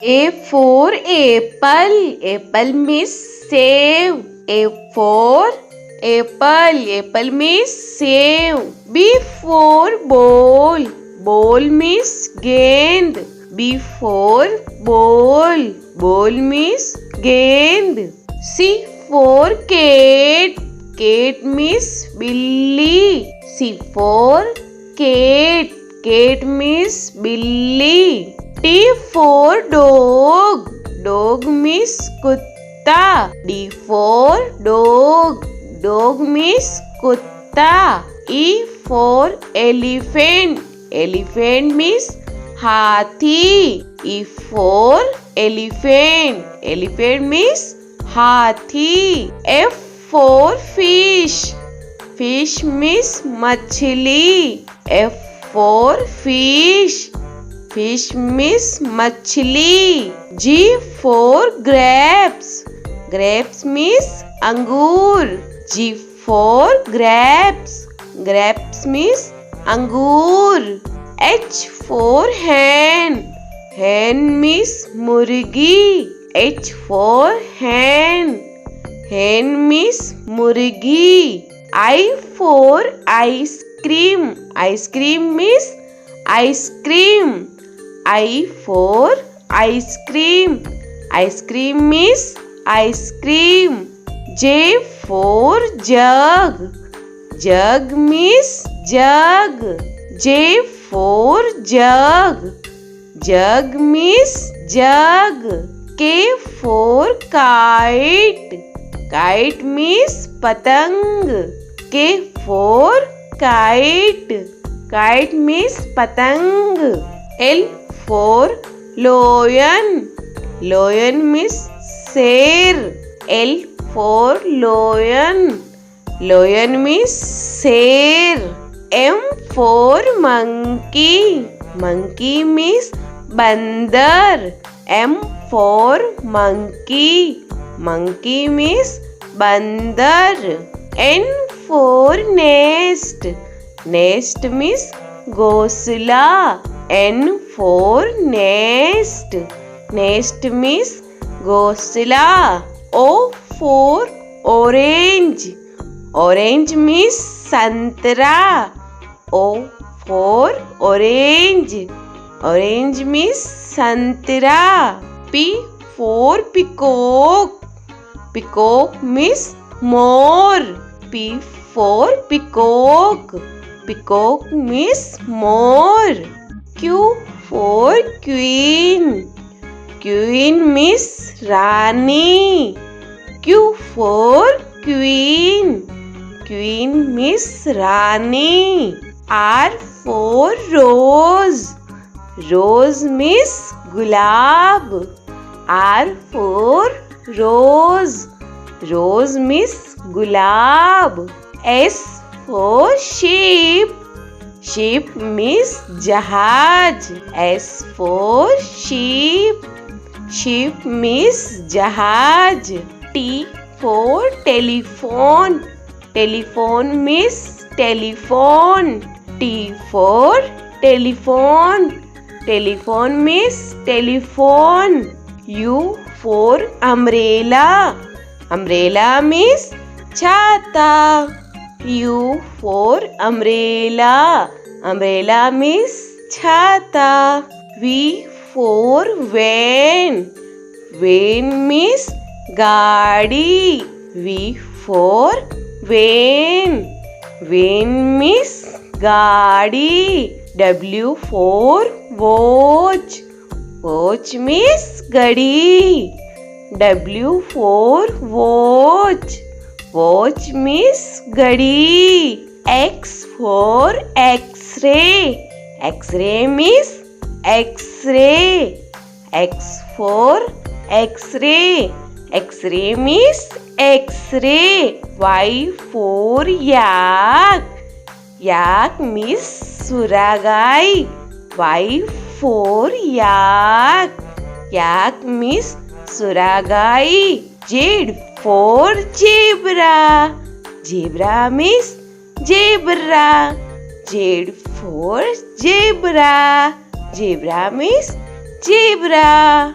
A for apple. Apple means save. A for apple. Apple means save. B for ball. Ball means gend. B for ball. Ball means gend. C for cat. Cat means billy. C for cat. Cat means billy. T for dog. Dog means kutta. D for dog. Dog means kutta. E for elephant. Elephant means hathi. E for elephant. Elephant means hathi. F for fish. Fish means machli. F for fish. Fish means machli. G for grapes. Grapes means angur. G for grapes. Grapes means angur. H for hen. Hen means murgi. H for hen. Hen means murgi. I for ice cream. Ice cream means ice cream. I for ice cream. Ice cream means ice cream. J for jug. Jug means jug. J for jug. Jug means jug. K for kite. Kite means patang. K for kite. Kite means patang. L for lion. Lion means sher. L for lion. Lion means sher. M for monkey. Monkey means bandar. M for monkey. Monkey means bandar. N for nest. Nest means ghosla. N for nest. Nest means ghosla. O for orange. Orange means santra. O for orange. Orange means santra. P for peacock. Peacock means more. P for peacock. Peacock means more. Q for queen. Queen means Rani. Q for queen. Queen means Rani. R for rose. Rose means gulab. R for rose. Rose means gulab. S for sheep. Sheep means jahaj. S for sheep. Sheep means jahaj. T for telephone. Telephone means telephone. T for telephone. Telephone means telephone. U for umbrella. Umbrella means chhata. U for umbrella. Umbrella means chhata. V for van. Van means gaadi. V for van. Van means gaadi. W for watch. Watch means gadi. W for watch. Watch means gadi. X for X-ray. X-ray means X-ray. X for X-ray. X-ray means X-ray. Y for yak. Yak means suragai. Y for yak. Yak means suragai. Z for zebra. Zebra means zebra. Z for zebra. Zebra means zebra.